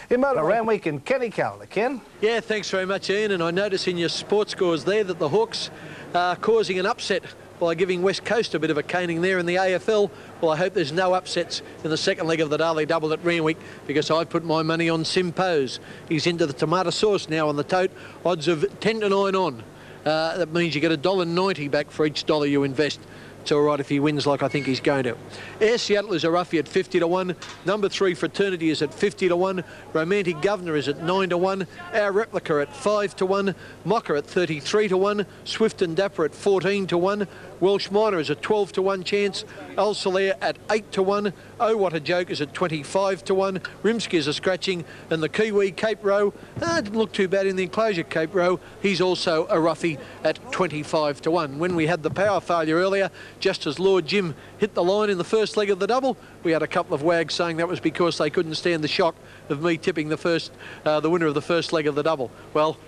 In Motor Randwick and Kenny Calendar. Ken? Yeah, thanks very much, Ian. And I notice in your sports scores there that the Hawks are causing an upset by giving West Coast a bit of a caning there in the AFL. Well, I hope there's no upsets in the second leg of the Darley Double at Randwick, because I put my money on Simpose. He's into the tomato sauce now on the tote. Odds of 10 to 9 on. That means you get $1.90 back for each dollar you invest. It's all right if he wins like I think he's going to. Air Seattle is a roughie at 50 to 1. Number 3 Fraternity is at 50 to 1. Romantic Governor is at 9 to 1. Our Replica at 5 to 1. Mocker at 33 to 1. Swift and Dapper at 14 to 1. Welsh Minor is a 12 to 1 chance. El Soler at 8 to 1. Oh What a Joke is at 25 to 1. Rimsky is a scratching. And the Kiwi Cape Row didn't look too bad in the enclosure. Cape Row, he's also a roughie at 25 to 1. When we had the power failure earlier, just as Lord Jim hit the line in the first leg of the double, we had a couple of wags saying that was because they couldn't stand the shock of me tipping the winner of the first leg of the double. Well,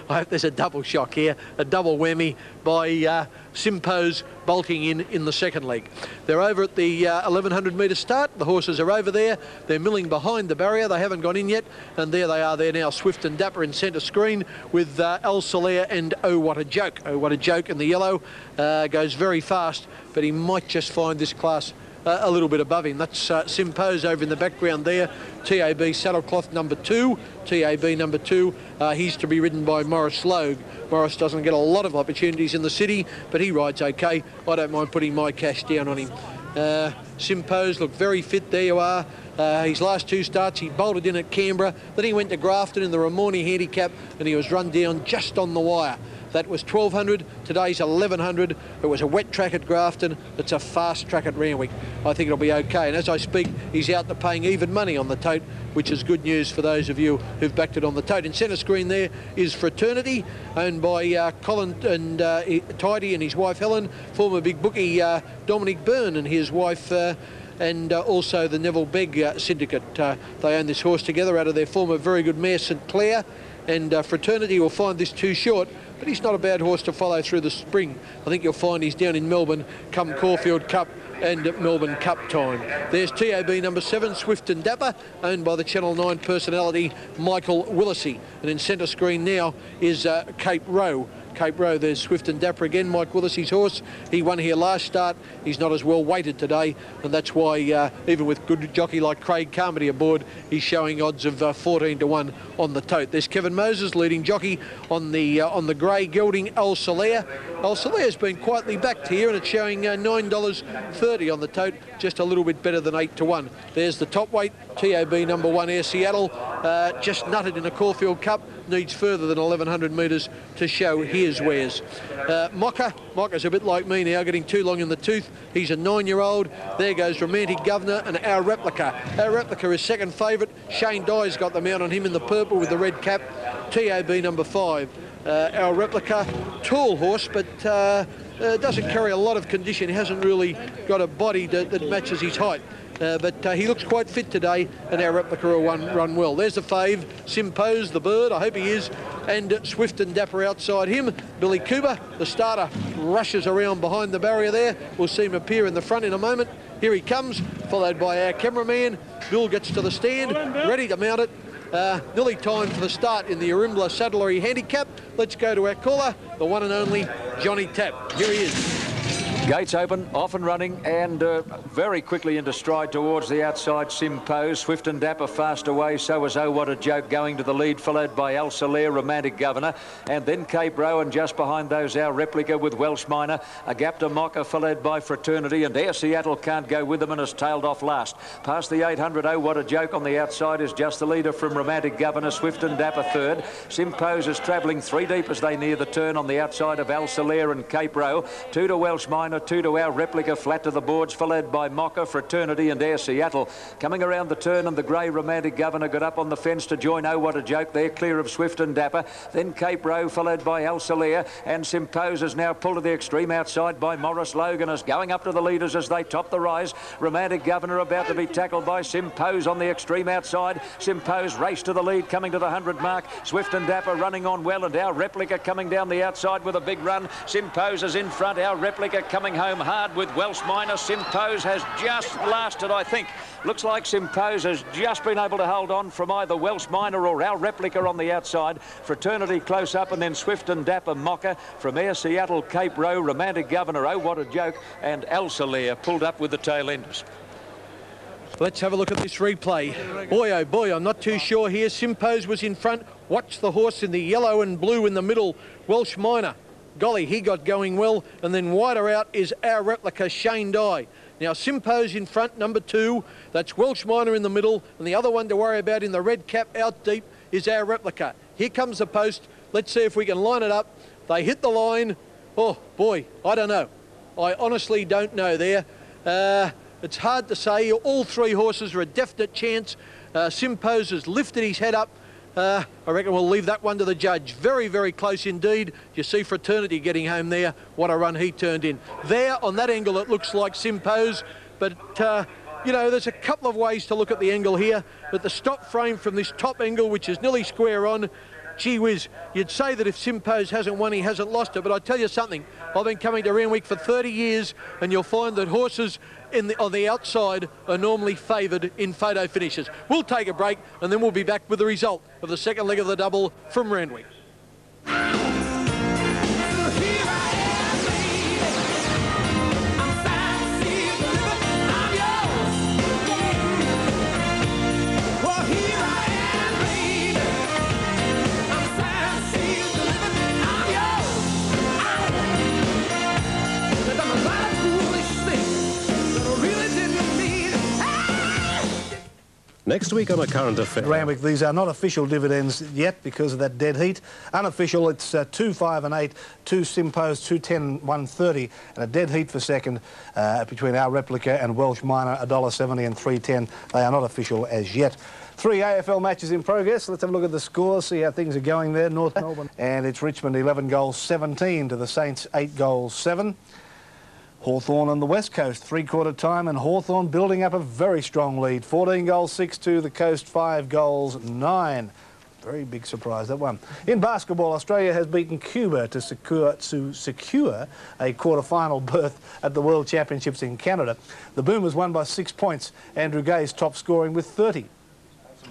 I hope there's a double shock here, a double whammy by Simpose bolting in the second leg. They're over at the 1100 metre start. The horses are over there. They're milling behind the barrier. They haven't gone in yet. And there they are there now, Swift and Dapper in centre screen with El Soler and Oh What a Joke. Oh What a Joke in the yellow goes very fast, but he might just find this class a little bit above him. That's Simpose over in the background there. TAB Saddlecloth number 2. TAB number 2. He's to be ridden by Morris Logue. Morris doesn't get a lot of opportunities in the city, but he rides okay. I don't mind putting my cash down on him. Simpose looked very fit. There you are. His last 2 starts, he bolted in at Canberra. Then he went to Grafton in the Ramornie handicap, and he was run down just on the wire. That was 1200, today's 1100. It was a wet track at Grafton. It's a fast track at Randwick. I think it'll be okay. And as I speak, he's out to paying even money on the tote, which is good news for those of you who've backed it on the tote. In centre screen there is Fraternity, owned by Colin and Tidy and his wife Helen, former big bookie Dominic Byrne and his wife and also the Neville Begg syndicate. They own this horse together out of their former very good mare St Clair. And Fraternity will find this too short, but he's not a bad horse to follow through the spring. I think you'll find he's down in Melbourne come Caulfield Cup and Melbourne Cup time. There's TAB number 7, Swift and Dapper, owned by the Channel 9 personality Michael Willisey. And in centre screen now is Cape Row. Cape Row, there's Swift and Dapper again, Mike Willissey's horse. He won here last start. He's not as well weighted today, and that's why even with good jockey like Craig Carmody aboard, he's showing odds of 14 to 1 on the tote. There's Kevin Moses, leading jockey on the grey gelding El Soler. El Soler's been quietly backed here, and it's showing $9.30 on the tote, just a little bit better than 8 to 1. There's the top weight, TAB number 1 Air Seattle, just nutted in a Caulfield Cup, needs further than 1100 metres to show his wares. Mocker's a bit like me now, getting too long in the tooth. He's a 9-year-old. There goes Romantic Governor and Our Replica. Our Replica is second favourite. Shane Dye's got them out on him in the purple with the red cap. TAB number 5. Our Replica, tall horse, but doesn't carry a lot of condition. He hasn't really got a body that matches his height. But he looks quite fit today, and Our Replica will run well. There's the fave, Simpose, the bird, I hope he is, and Swift and Dapper outside him. Billy Cooper, the starter, rushes around behind the barrier there. We'll see him appear in the front in a moment. Here he comes, followed by our cameraman. Bill gets to the stand, ready to mount it. Nearly time for the start in the Arimbla Saddlery Handicap. Let's go to our caller, the one and only Johnny Tapp. Here he is. Gates open, off and running, and very quickly into stride towards the outside. Simpose, Swift and Dapper fast away. So was Oh What a Joke going to the lead, followed by El Soler, Romantic Governor, and then Cape Row, and just behind those Our Replica with Welsh Minor. A gap to Mocker, followed by Fraternity, and Air Seattle can't go with them and has tailed off last. Past the 800, Oh What a Joke on the outside is just the leader from Romantic Governor. Swift and Dapper third. Simpose is travelling 3 deep as they near the turn on the outside of El Soler and Cape Row. 2 to Welsh Minor, 2 to Our Replica, flat to the boards, followed by Mocker, Fraternity and Air Seattle. Coming around the turn, and the grey Romantic Governor got up on the fence to join Oh What a Joke there, clear of Swift and Dapper. Then Cape Row, followed by El Soler, and Simpose is now pulled to the extreme outside by Morris Logan, is going up to the leaders as they top the rise. Romantic Governor about to be tackled by Simpose on the extreme outside. Simpose race to the lead, coming to the 100 mark. Swift and Dapper running on well, and Our Replica coming down the outside with a big run. Simpose is in front, Our Replica coming coming home hard with Welsh Miner. Simpose has just lasted, I think. Looks like Simpose has just been able to hold on from either Welsh Miner or our replica on the outside. Fraternity close up, and then Swift and Dapper Mocha from Air Seattle, Cape Row, Romantic Governor, Oh What a Joke, and Elsa Lear pulled up with the tail enders. Let's have a look at this replay. Boy, oh boy, I'm not too sure here. Simpose was in front. Watch the horse in the yellow and blue in the middle, Welsh Miner. Golly, he got going well. And then wider out is our replica, Shane Dye. Now, Simpose in front, number 2. That's Welsh Miner in the middle. And the other one to worry about in the red cap out deep is our replica. Here comes the post. Let's see if we can line it up. They hit the line. Oh, boy, I don't know. I honestly don't know there. It's hard to say. All 3 horses are a definite chance. Simpose has lifted his head up. I reckon we'll leave that one to the judge. Very, very close indeed. You see Fraternity getting home there. What a run he turned in. There, on that angle, it looks like Simpose. But, you know, there's a couple of ways to look at the angle here. But the stop frame from this top angle, which is nearly square on, gee whiz, you'd say that if Simpose hasn't won, he hasn't lost it. But I tell you something, I've been coming to Randwick for 30 years, and you'll find that horses on the outside are normally favoured in photo finishes. We'll take a break, and then we'll be back with the result of the second leg of the double from Randwick. Next week on A Current Affair. Randwick, these are not official dividends yet because of that dead heat. Unofficial, it's 2, 5 and 8, 2 Simpose, 2, 10, 130, and a dead heat for second between our replica and Welsh Miner, $1.70 and 3.10. They are not official as yet. 3 AFL matches in progress. Let's have a look at the scores, see how things are going there. North Melbourne. And it's Richmond 11 goals 17 to the Saints 8 goals 7. Hawthorn on the West Coast, 3/4 time, and Hawthorn building up a very strong lead. 14 goals 6-2, the Coast 5 goals 9. Very big surprise, that one. In basketball, Australia has beaten Cuba to secure a quarter-final berth at the World Championships in Canada. The Boomers won by 6 points. Andrew Gaze top scoring with 30.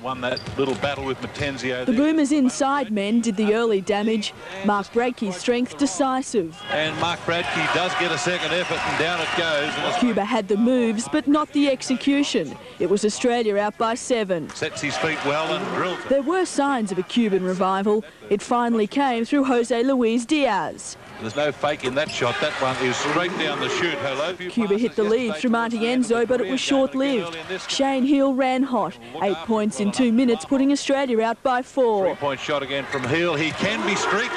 Won that little battle with Matenzio. The Boomers' inside men did the early damage. Mark Bradkey's strength decisive. And Mark Bradkey does get a second effort, and down it goes. Cuba had the moves, but not the execution. It was Australia out by 7. Sets his feet well and drills it. There were signs of a Cuban revival. It finally came through Jose Luis Diaz. There's no fake in that shot. That one is straight down the chute. Hello. Cuba hit the lead through Marty Enzo, but it was short-lived. Shane Hill ran hot. 8 points in 2 minutes, putting Australia out by 4. 3-point shot again from Hill. He can be streaky.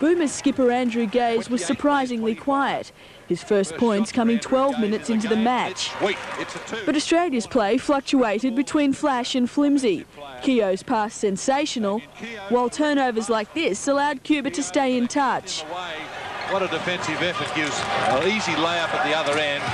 Boomers skipper Andrew Gaze was surprisingly quiet. His first points coming 12 minutes into the match. But Australia's play fluctuated between flash and flimsy. Keogh's pass sensational, while turnovers like this allowed Cuba to stay in touch. What a defensive effort, gives an easy layup at the other end.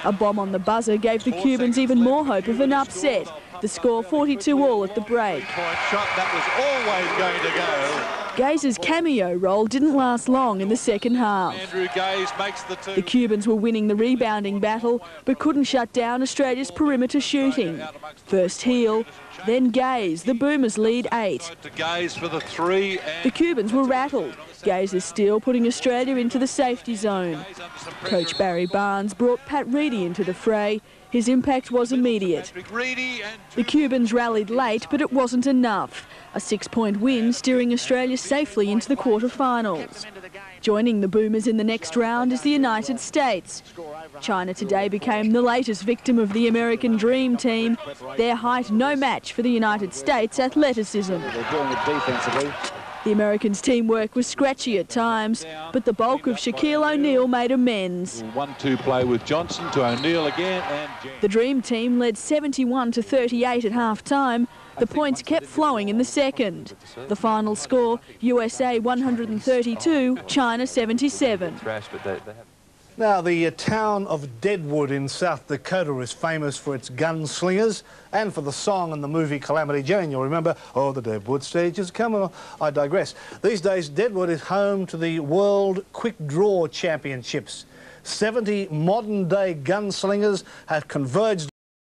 A bomb on the buzzer gave the Cubans even more hope of an upset. The score 42-all at the break. Shot that was always going to go. Gaze's cameo role didn't last long in the second half. Andrew Gaze makes the 2. The Cubans were winning the rebounding battle, but couldn't shut down Australia's perimeter shooting. First Heel, then Gaze. The Boomers lead 8. To Gaze for the 3. The Cubans were rattled. Gaze's steal putting Australia into the safety zone. Coach Barry Barnes brought Pat Reedy into the fray. His impact was immediate. The Cubans rallied late, but it wasn't enough. A 6-point win steering Australia safely into the quarter-finals. Joining the Boomers in the next round is the United States. China today became the latest victim of the American Dream Team. Their height no match for the United States' athleticism. They're doing it defensively. The Americans' teamwork was scratchy at times, but the bulk of Shaquille O'Neal made amends. 1-2 play with Johnson to O'Neal again. And the Dream Team led 71-38 at half-time. The points kept flowing in the second. The final score, USA 132, China 77. Now, the town of Deadwood in South Dakota is famous for its gunslingers and for the song and the movie Calamity Jane. You'll remember, oh, the Deadwood stage is coming. I digress. These days, Deadwood is home to the World Quick Draw Championships. 70 modern-day gunslingers have converged